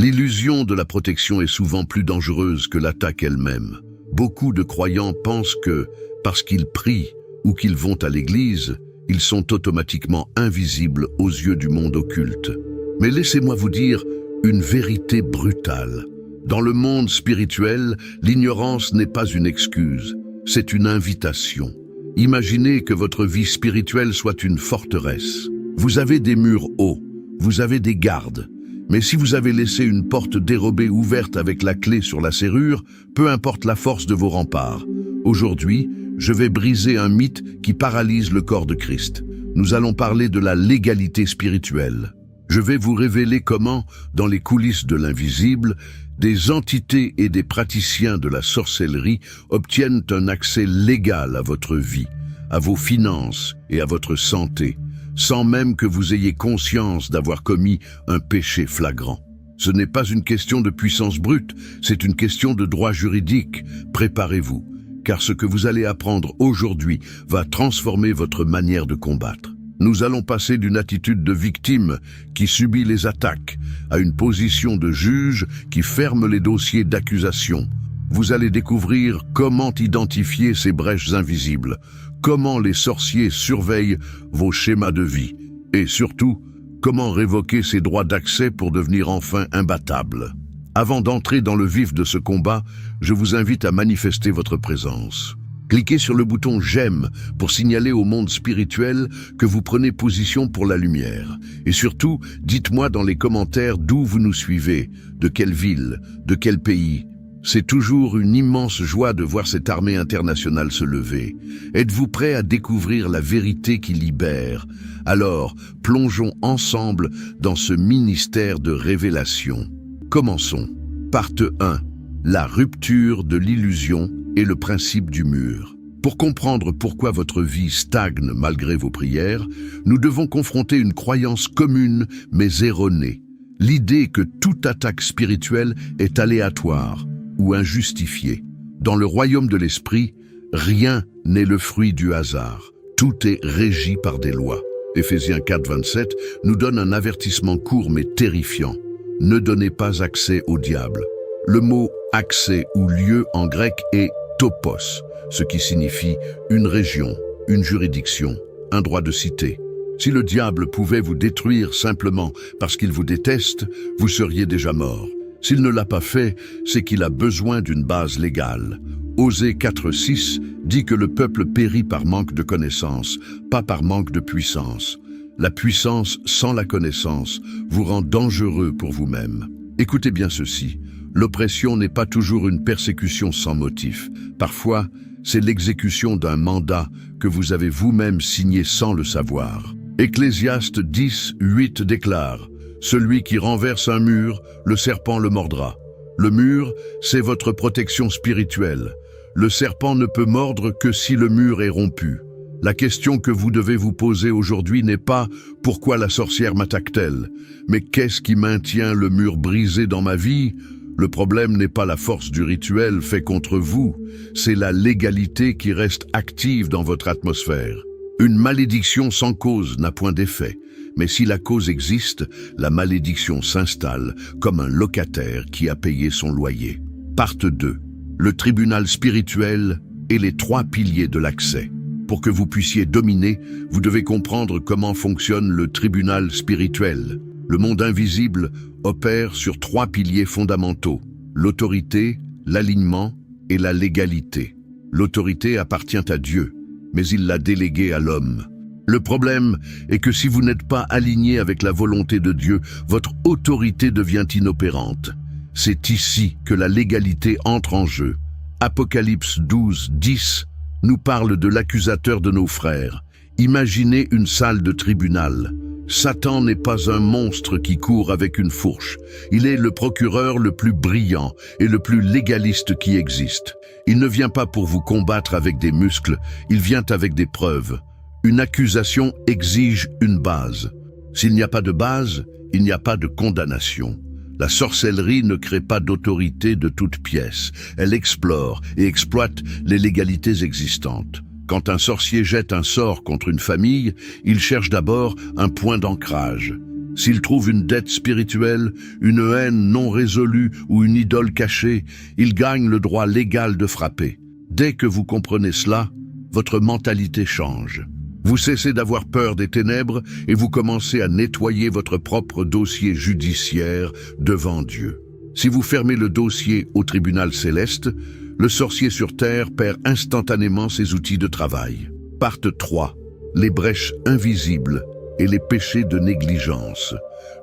L'illusion de la protection est souvent plus dangereuse que l'attaque elle-même. Beaucoup de croyants pensent que, parce qu'ils prient ou qu'ils vont à l'église, ils sont automatiquement invisibles aux yeux du monde occulte. Mais laissez-moi vous dire une vérité brutale. Dans le monde spirituel, l'ignorance n'est pas une excuse, c'est une invitation. Imaginez que votre vie spirituelle soit une forteresse. Vous avez des murs hauts, vous avez des gardes. Mais si vous avez laissé une porte dérobée ouverte avec la clé sur la serrure, peu importe la force de vos remparts. Aujourd'hui, je vais briser un mythe qui paralyse le corps de Christ. Nous allons parler de la légalité spirituelle. Je vais vous révéler comment, dans les coulisses de l'invisible, des entités et des praticiens de la sorcellerie obtiennent un accès légal à votre vie, à vos finances et à votre santé, sans même que vous ayez conscience d'avoir commis un péché flagrant. Ce n'est pas une question de puissance brute, c'est une question de droit juridique. Préparez-vous, car ce que vous allez apprendre aujourd'hui va transformer votre manière de combattre. Nous allons passer d'une attitude de victime qui subit les attaques à une position de juge qui ferme les dossiers d'accusation. Vous allez découvrir comment identifier ces brèches invisibles, comment les sorciers surveillent vos schémas de vie et surtout, comment révoquer ces droits d'accès pour devenir enfin imbattable. Avant d'entrer dans le vif de ce combat, je vous invite à manifester votre présence. Cliquez sur le bouton « J'aime » pour signaler au monde spirituel que vous prenez position pour la lumière. Et surtout, dites-moi dans les commentaires d'où vous nous suivez, de quelle ville, de quel pays. C'est toujours une immense joie de voir cette armée internationale se lever. Êtes-vous prêt à découvrir la vérité qui libère? Alors, plongeons ensemble dans ce ministère de révélation. Commençons. Partie 1. La rupture de l'illusion et le principe du mur. Pour comprendre pourquoi votre vie stagne malgré vos prières, nous devons confronter une croyance commune mais erronée. L'idée que toute attaque spirituelle est aléatoire ou injustifiée. Dans le royaume de l'esprit, rien n'est le fruit du hasard. Tout est régi par des lois. Éphésiens 4, 27 nous donne un avertissement court mais terrifiant. Ne donnez pas accès au diable. Le mot « accès » ou « lieu » en grec est « topos », ce qui signifie une région, une juridiction, un droit de cité. Si le diable pouvait vous détruire simplement parce qu'il vous déteste, vous seriez déjà mort. S'il ne l'a pas fait, c'est qu'il a besoin d'une base légale. Osée 4.6 dit que le peuple périt par manque de connaissance, pas par manque de puissance. La puissance sans la connaissance vous rend dangereux pour vous-même. Écoutez bien ceci. L'oppression n'est pas toujours une persécution sans motif. Parfois, c'est l'exécution d'un mandat que vous avez vous-même signé sans le savoir. Ecclésiaste 10, 8 déclare « Celui qui renverse un mur, le serpent le mordra ». Le mur, c'est votre protection spirituelle. Le serpent ne peut mordre que si le mur est rompu. La question que vous devez vous poser aujourd'hui n'est pas « Pourquoi la sorcière m'attaque-t-elle ?» mais « Qu'est-ce qui maintient le mur brisé dans ma vie ?» Le problème n'est pas la force du rituel fait contre vous, c'est la légalité qui reste active dans votre atmosphère. Une malédiction sans cause n'a point d'effet, mais si la cause existe, la malédiction s'installe comme un locataire qui a payé son loyer. Partie 2. Le tribunal spirituel et les 3 piliers de l'accès. Pour que vous puissiez dominer, vous devez comprendre comment fonctionne le tribunal spirituel. Le monde invisible opère sur 3 piliers fondamentaux, l'autorité, l'alignement et la légalité. L'autorité appartient à Dieu, mais il l'a déléguée à l'homme. Le problème est que si vous n'êtes pas aligné avec la volonté de Dieu, votre autorité devient inopérante. C'est ici que la légalité entre en jeu. Apocalypse 12, 10 nous parle de l'accusateur de nos frères. Imaginez une salle de tribunal. Satan n'est pas un monstre qui court avec une fourche. Il est le procureur le plus brillant et le plus légaliste qui existe. Il ne vient pas pour vous combattre avec des muscles, il vient avec des preuves. Une accusation exige une base. S'il n'y a pas de base, il n'y a pas de condamnation. La sorcellerie ne crée pas d'autorité de toute pièce. Elle explore et exploite les légalités existantes. Quand un sorcier jette un sort contre une famille, il cherche d'abord un point d'ancrage. S'il trouve une dette spirituelle, une haine non résolue ou une idole cachée, il gagne le droit légal de frapper. Dès que vous comprenez cela, votre mentalité change. Vous cessez d'avoir peur des ténèbres et vous commencez à nettoyer votre propre dossier judiciaire devant Dieu. Si vous fermez le dossier au tribunal céleste, le sorcier sur terre perd instantanément ses outils de travail. Partie 3. Les brèches invisibles et les péchés de négligence.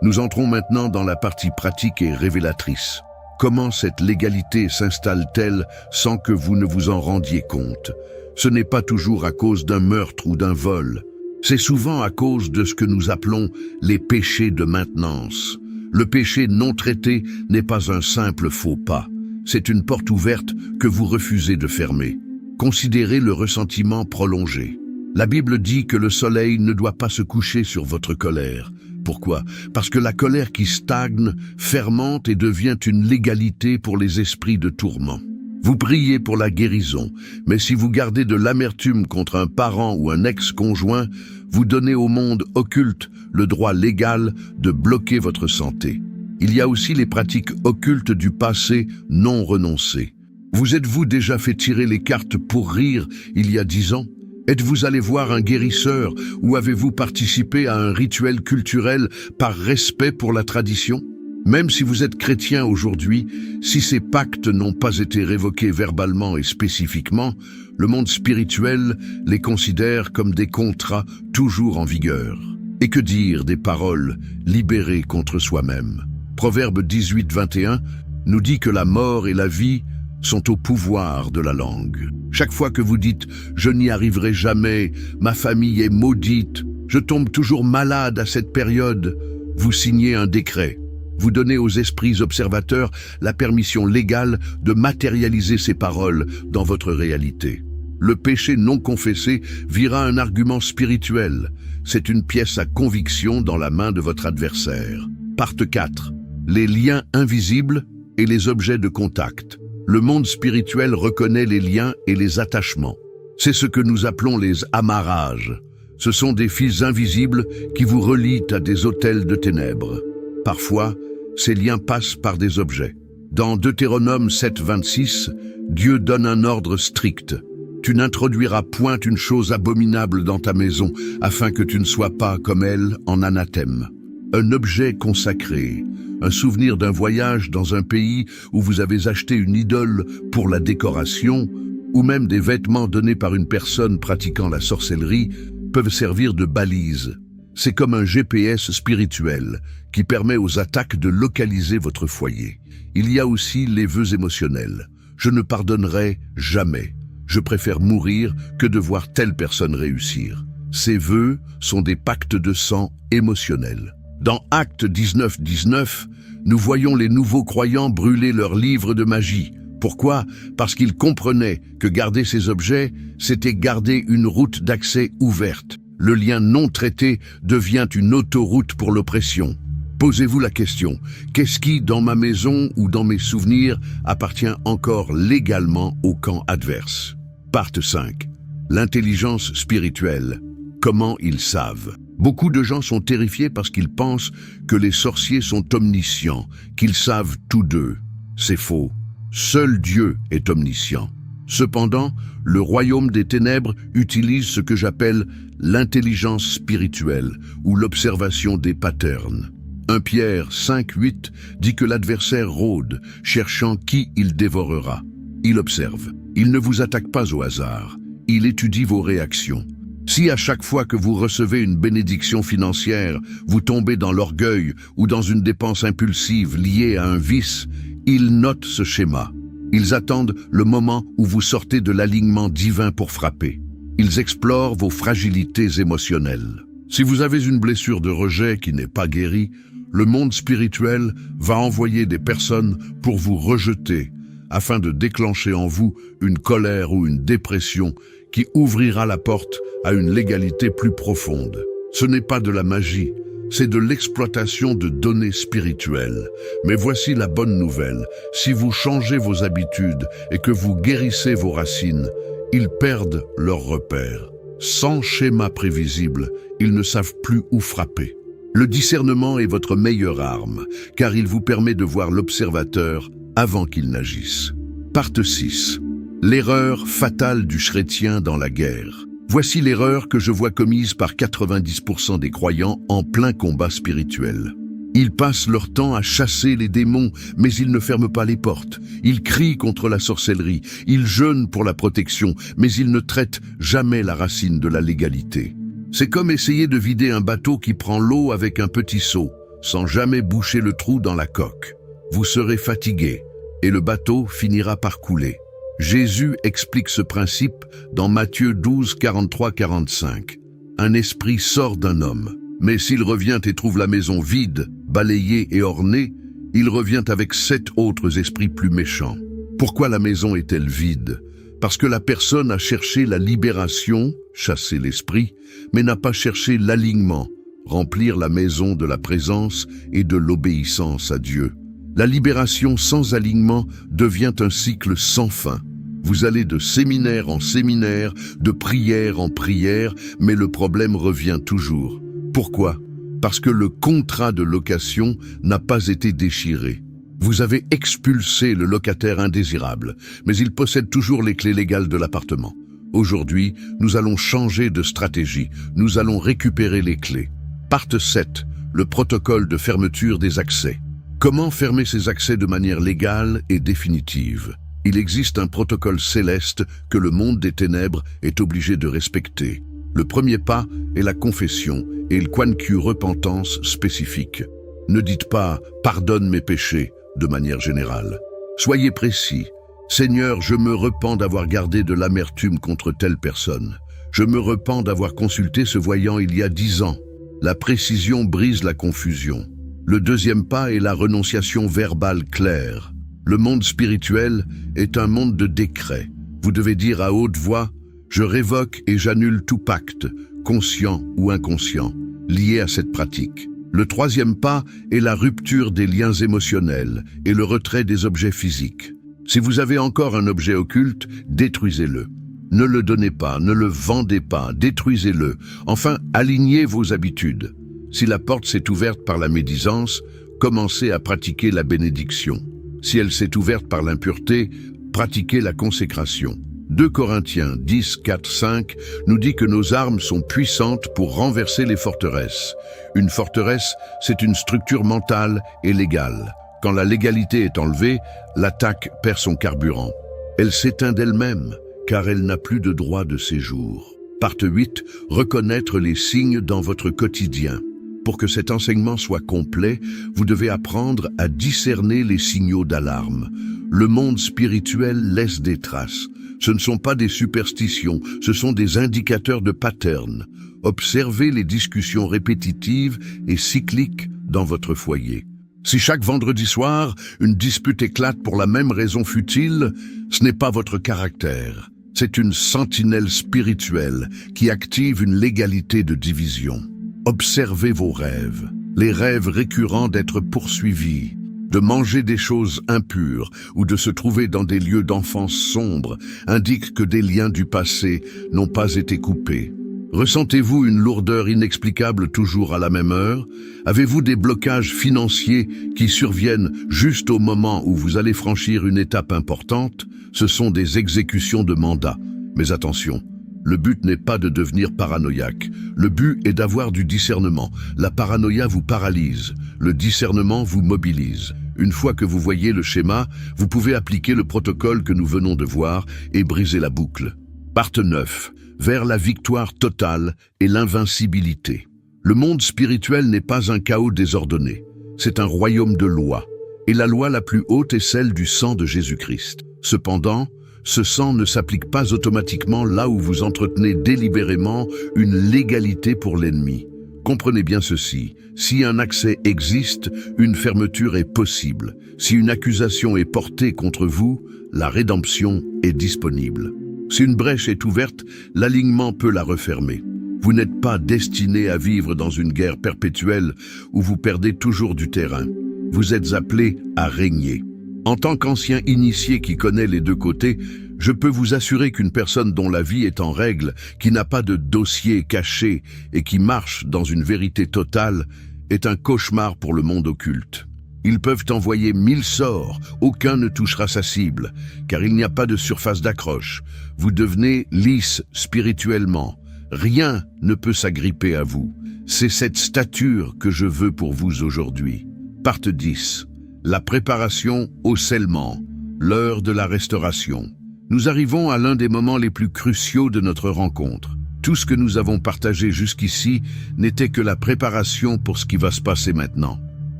Nous entrons maintenant dans la partie pratique et révélatrice. Comment cette légalité s'installe-t-elle sans que vous ne vous en rendiez compte? Ce n'est pas toujours à cause d'un meurtre ou d'un vol. C'est souvent à cause de ce que nous appelons les péchés de maintenance. Le péché non traité n'est pas un simple faux pas. C'est une porte ouverte que vous refusez de fermer. Considérez le ressentiment prolongé. La Bible dit que le soleil ne doit pas se coucher sur votre colère. Pourquoi? Parce que la colère qui stagne, fermente et devient une légalité pour les esprits de tourment. Vous priez pour la guérison, mais si vous gardez de l'amertume contre un parent ou un ex-conjoint, vous donnez au monde occulte le droit légal de bloquer votre santé. Il y a aussi les pratiques occultes du passé non renoncées. Vous êtes-vous déjà fait tirer les cartes pour rire il y a 10 ans? Êtes-vous allé voir un guérisseur ou avez-vous participé à un rituel culturel par respect pour la tradition? Même si vous êtes chrétien aujourd'hui, si ces pactes n'ont pas été révoqués verbalement et spécifiquement, le monde spirituel les considère comme des contrats toujours en vigueur. Et que dire des paroles libérées contre soi-même? Proverbe 18-21 nous dit que la mort et la vie sont au pouvoir de la langue. Chaque fois que vous dites « je n'y arriverai jamais, ma famille est maudite, je tombe toujours malade à cette période », vous signez un décret. Vous donnez aux esprits observateurs la permission légale de matérialiser ces paroles dans votre réalité. Le péché non confessé vira un argument spirituel. C'est une pièce à conviction dans la main de votre adversaire. Partie 4. Les liens invisibles et les objets de contact. Le monde spirituel reconnaît les liens et les attachements. C'est ce que nous appelons les amarrages. Ce sont des fils invisibles qui vous relient à des autels de ténèbres. Parfois, ces liens passent par des objets. Dans Deutéronome 7-26, Dieu donne un ordre strict. Tu n'introduiras point une chose abominable dans ta maison, afin que tu ne sois pas comme elle en anathème. Un objet consacré, un souvenir d'un voyage dans un pays où vous avez acheté une idole pour la décoration, ou même des vêtements donnés par une personne pratiquant la sorcellerie, peuvent servir de balise. C'est comme un GPS spirituel qui permet aux attaques de localiser votre foyer. Il y a aussi les vœux émotionnels. Je ne pardonnerai jamais. Je préfère mourir que de voir telle personne réussir. Ces vœux sont des pactes de sang émotionnels. Dans Actes 19-19, nous voyons les nouveaux croyants brûler leurs livres de magie. Pourquoi? Parce qu'ils comprenaient que garder ces objets, c'était garder une route d'accès ouverte. Le lien non traité devient une autoroute pour l'oppression. Posez-vous la question, qu'est-ce qui, dans ma maison ou dans mes souvenirs, appartient encore légalement au camp adverse? Partie 5. L'intelligence spirituelle. Comment ils savent? Beaucoup de gens sont terrifiés parce qu'ils pensent que les sorciers sont omniscients, qu'ils savent tout d'eux. C'est faux. Seul Dieu est omniscient. Cependant, le royaume des ténèbres utilise ce que j'appelle l'intelligence spirituelle ou l'observation des patterns. 1 Pierre 5-8 dit que l'adversaire rôde, cherchant qui il dévorera. Il observe. Il ne vous attaque pas au hasard. Il étudie vos réactions. Si à chaque fois que vous recevez une bénédiction financière, vous tombez dans l'orgueil ou dans une dépense impulsive liée à un vice, ils notent ce schéma. Ils attendent le moment où vous sortez de l'alignement divin pour frapper. Ils explorent vos fragilités émotionnelles. Si vous avez une blessure de rejet qui n'est pas guérie, le monde spirituel va envoyer des personnes pour vous rejeter, afin de déclencher en vous une colère ou une dépression qui ouvrira la porte à une légalité plus profonde. Ce n'est pas de la magie, c'est de l'exploitation de données spirituelles. Mais voici la bonne nouvelle, si vous changez vos habitudes et que vous guérissez vos racines, ils perdent leurs repères. Sans schéma prévisible, ils ne savent plus où frapper. Le discernement est votre meilleure arme, car il vous permet de voir l'observateur avant qu'il n'agisse. Partie 6. L'erreur fatale du chrétien dans la guerre. Voici l'erreur que je vois commise par 90% des croyants en plein combat spirituel. Ils passent leur temps à chasser les démons, mais ils ne ferment pas les portes. Ils crient contre la sorcellerie, ils jeûnent pour la protection, mais ils ne traitent jamais la racine de la légalité. C'est comme essayer de vider un bateau qui prend l'eau avec un petit seau, sans jamais boucher le trou dans la coque. Vous serez fatigué, et le bateau finira par couler. Jésus explique ce principe dans Matthieu 12, 43-45. Un esprit sort d'un homme, mais s'il revient et trouve la maison vide, balayée et ornée, il revient avec 7 autres esprits plus méchants. Pourquoi la maison est-elle vide? Parce que la personne a cherché la libération, chasser l'esprit, mais n'a pas cherché l'alignement, remplir la maison de la présence et de l'obéissance à Dieu. La libération sans alignement devient un cycle sans fin. Vous allez de séminaire en séminaire, de prière en prière, mais le problème revient toujours. Pourquoi? Parce que le contrat de location n'a pas été déchiré. Vous avez expulsé le locataire indésirable, mais il possède toujours les clés légales de l'appartement. Aujourd'hui, nous allons changer de stratégie. Nous allons récupérer les clés. Partie 7. Le protocole de fermeture des accès. Comment fermer ces accès de manière légale et définitive? Il existe un protocole céleste que le monde des ténèbres est obligé de respecter. Le premier pas est la confession et le quanque repentance spécifique. Ne dites pas « pardonne mes péchés » de manière générale. Soyez précis. « Seigneur, je me repens d'avoir gardé de l'amertume contre telle personne. Je me repens d'avoir consulté ce voyant il y a 10 ans. » La précision brise la confusion. Le deuxième pas est la renonciation verbale claire. Le monde spirituel est un monde de décrets. Vous devez dire à haute voix « Je révoque et j'annule tout pacte, conscient ou inconscient, lié à cette pratique. » Le troisième pas est la rupture des liens émotionnels et le retrait des objets physiques. Si vous avez encore un objet occulte, détruisez-le. Ne le donnez pas, ne le vendez pas, détruisez-le. Enfin, alignez vos habitudes. Si la porte s'est ouverte par la médisance, commencez à pratiquer la bénédiction. Si elle s'est ouverte par l'impureté, pratiquez la consécration. 2 Corinthiens 10, 4, 5 nous dit que nos armes sont puissantes pour renverser les forteresses. Une forteresse, c'est une structure mentale et légale. Quand la légalité est enlevée, l'attaque perd son carburant. Elle s'éteint d'elle-même, car elle n'a plus de droit de séjour. Partie 8, reconnaître les signes dans votre quotidien. Pour que cet enseignement soit complet, vous devez apprendre à discerner les signaux d'alarme. Le monde spirituel laisse des traces. Ce ne sont pas des superstitions, ce sont des indicateurs de pattern. Observez les discussions répétitives et cycliques dans votre foyer. Si chaque vendredi soir, une dispute éclate pour la même raison futile, ce n'est pas votre caractère. C'est une sentinelle spirituelle qui active une légalité de division. Observez vos rêves, les rêves récurrents d'être poursuivis, de manger des choses impures ou de se trouver dans des lieux d'enfance sombres indiquent que des liens du passé n'ont pas été coupés. Ressentez-vous une lourdeur inexplicable toujours à la même heure? Avez-vous des blocages financiers qui surviennent juste au moment où vous allez franchir une étape importante? Ce sont des exécutions de mandat. Mais attention, le but n'est pas de devenir paranoïaque. Le but est d'avoir du discernement. La paranoïa vous paralyse. Le discernement vous mobilise. Une fois que vous voyez le schéma, vous pouvez appliquer le protocole que nous venons de voir et briser la boucle. Partie 9. Vers la victoire totale et l'invincibilité. Le monde spirituel n'est pas un chaos désordonné. C'est un royaume de loi. Et la loi la plus haute est celle du sang de Jésus-Christ. Cependant, ce sang ne s'applique pas automatiquement là où vous entretenez délibérément une légalité pour l'ennemi. Comprenez bien ceci, si un accès existe, une fermeture est possible. Si une accusation est portée contre vous, la rédemption est disponible. Si une brèche est ouverte, l'alignement peut la refermer. Vous n'êtes pas destiné à vivre dans une guerre perpétuelle où vous perdez toujours du terrain. Vous êtes appelé à régner. En tant qu'ancien initié qui connaît les deux côtés, je peux vous assurer qu'une personne dont la vie est en règle, qui n'a pas de dossier caché et qui marche dans une vérité totale, est un cauchemar pour le monde occulte. Ils peuvent envoyer 1000 sorts, aucun ne touchera sa cible, car il n'y a pas de surface d'accroche. Vous devenez lisse spirituellement. Rien ne peut s'agripper à vous. C'est cette stature que je veux pour vous aujourd'hui. Part 10. La préparation au scellement, l'heure de la restauration. Nous arrivons à l'un des moments les plus cruciaux de notre rencontre. Tout ce que nous avons partagé jusqu'ici n'était que la préparation pour ce qui va se passer maintenant.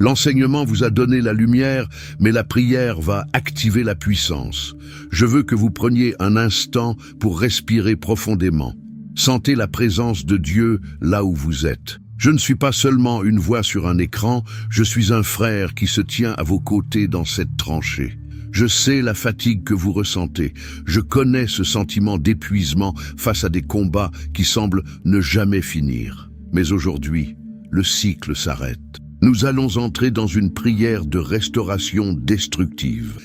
L'enseignement vous a donné la lumière, mais la prière va activer la puissance. Je veux que vous preniez un instant pour respirer profondément. Sentez la présence de Dieu là où vous êtes. Je ne suis pas seulement une voix sur un écran, je suis un frère qui se tient à vos côtés dans cette tranchée. Je sais la fatigue que vous ressentez. Je connais ce sentiment d'épuisement face à des combats qui semblent ne jamais finir. Mais aujourd'hui, le cycle s'arrête. Nous allons entrer dans une prière de restauration destructive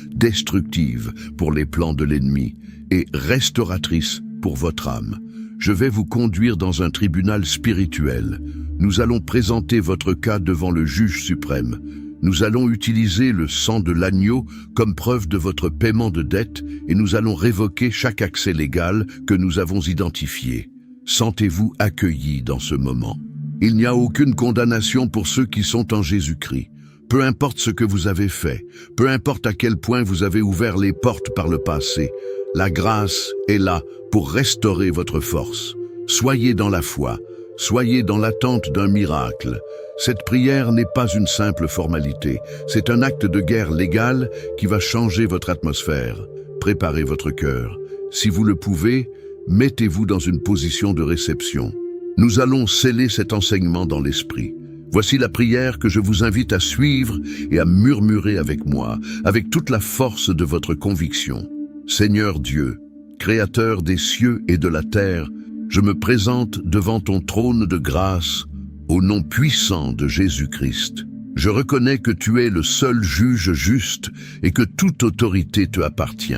pour les plans de l'ennemi et restauratrice pour votre âme. Je vais vous conduire dans un tribunal spirituel. Nous allons présenter votre cas devant le juge suprême. Nous allons utiliser le sang de l'agneau comme preuve de votre paiement de dette et nous allons révoquer chaque accès légal que nous avons identifié. Sentez-vous accueillis dans ce moment. Il n'y a aucune condamnation pour ceux qui sont en Jésus-Christ. Peu importe ce que vous avez fait, peu importe à quel point vous avez ouvert les portes par le passé, la grâce est là pour restaurer votre force. Soyez dans la foi, soyez dans l'attente d'un miracle. Cette prière n'est pas une simple formalité, c'est un acte de guerre légal qui va changer votre atmosphère. Préparez votre cœur. Si vous le pouvez, mettez-vous dans une position de réception. Nous allons sceller cet enseignement dans l'esprit. Voici la prière que je vous invite à suivre et à murmurer avec moi, avec toute la force de votre conviction. Seigneur Dieu, Créateur des cieux et de la terre, je me présente devant ton trône de grâce, au nom puissant de Jésus-Christ. Je reconnais que tu es le seul juge juste et que toute autorité te appartient.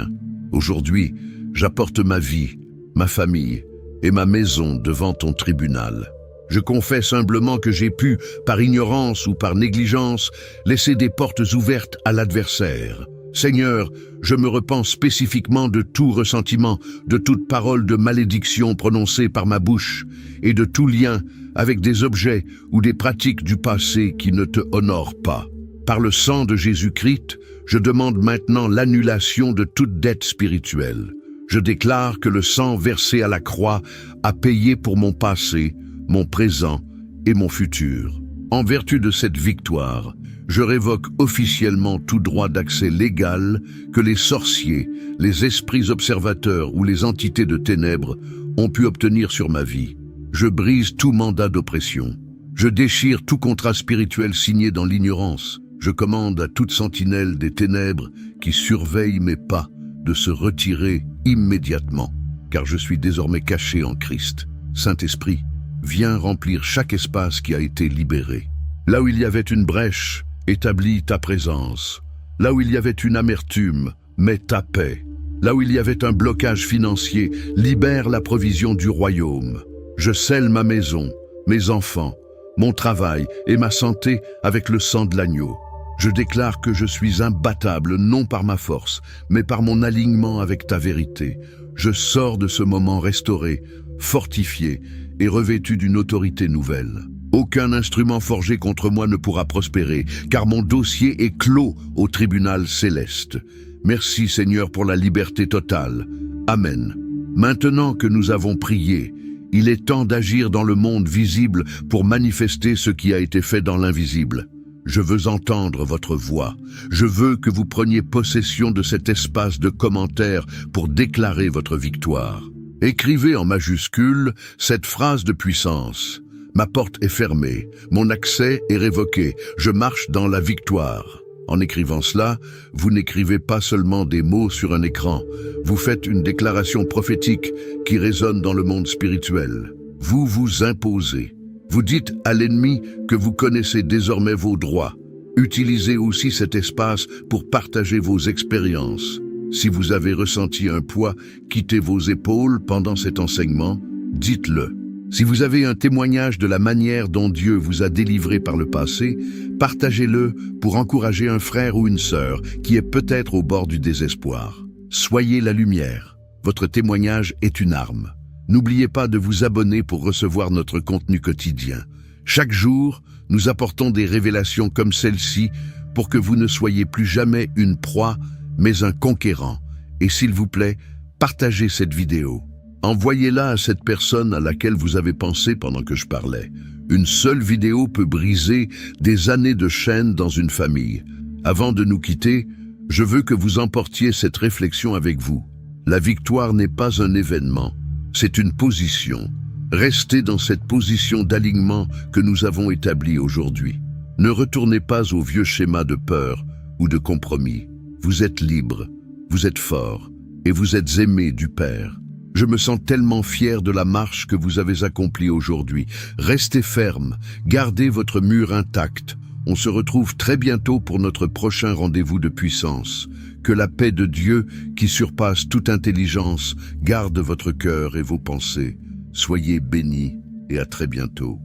Aujourd'hui, j'apporte ma vie, ma famille et ma maison devant ton tribunal. Je confesse humblement que j'ai pu, par ignorance ou par négligence, laisser des portes ouvertes à l'adversaire. Seigneur, je me repens spécifiquement de tout ressentiment, de toute parole de malédiction prononcée par ma bouche, et de tout lien avec des objets ou des pratiques du passé qui ne te honorent pas. Par le sang de Jésus-Christ, je demande maintenant l'annulation de toute dette spirituelle. Je déclare que le sang versé à la croix a payé pour mon passé, mon présent et mon futur. En vertu de cette victoire, je révoque officiellement tout droit d'accès légal que les sorciers, les esprits observateurs ou les entités de ténèbres ont pu obtenir sur ma vie. Je brise tout mandat d'oppression. Je déchire tout contrat spirituel signé dans l'ignorance. Je commande à toute sentinelle des ténèbres qui surveille mes pas de se retirer immédiatement, car je suis désormais caché en Christ. Saint-Esprit, viens remplir chaque espace qui a été libéré. Là où il y avait une brèche, établis ta présence. Là où il y avait une amertume, mets ta paix. Là où il y avait un blocage financier, libère la provision du royaume. Je scelle ma maison, mes enfants, mon travail et ma santé avec le sang de l'agneau. Je déclare que je suis imbattable, non par ma force, mais par mon alignement avec ta vérité. Je sors de ce moment restauré, fortifié et revêtu d'une autorité nouvelle. Aucun instrument forgé contre moi ne pourra prospérer, car mon dossier est clos au tribunal céleste. Merci Seigneur pour la liberté totale. Amen. Maintenant que nous avons prié, il est temps d'agir dans le monde visible pour manifester ce qui a été fait dans l'invisible. Je veux entendre votre voix. Je veux que vous preniez possession de cet espace de commentaires pour déclarer votre victoire. Écrivez en majuscule cette phrase de puissance. Ma porte est fermée, mon accès est révoqué, je marche dans la victoire. En écrivant cela, vous n'écrivez pas seulement des mots sur un écran, vous faites une déclaration prophétique qui résonne dans le monde spirituel. Vous vous imposez. Vous dites à l'ennemi que vous connaissez désormais vos droits. Utilisez aussi cet espace pour partager vos expériences. Si vous avez ressenti un poids quitter vos épaules pendant cet enseignement, dites-le. Si vous avez un témoignage de la manière dont Dieu vous a délivré par le passé, partagez-le pour encourager un frère ou une sœur qui est peut-être au bord du désespoir. Soyez la lumière. Votre témoignage est une arme. N'oubliez pas de vous abonner pour recevoir notre contenu quotidien. Chaque jour, nous apportons des révélations comme celle-ci pour que vous ne soyez plus jamais une proie, mais un conquérant. Et s'il vous plaît, partagez cette vidéo. Envoyez-la à cette personne à laquelle vous avez pensé pendant que je parlais. Une seule vidéo peut briser des années de chaîne dans une famille. Avant de nous quitter, je veux que vous emportiez cette réflexion avec vous. La victoire n'est pas un événement, c'est une position. Restez dans cette position d'alignement que nous avons établie aujourd'hui. Ne retournez pas au vieux schéma de peur ou de compromis. Vous êtes libre, vous êtes fort et vous êtes aimé du Père. Je me sens tellement fier de la marche que vous avez accomplie aujourd'hui. Restez ferme, gardez votre mur intact. On se retrouve très bientôt pour notre prochain rendez-vous de puissance. Que la paix de Dieu, qui surpasse toute intelligence, garde votre cœur et vos pensées. Soyez bénis et à très bientôt.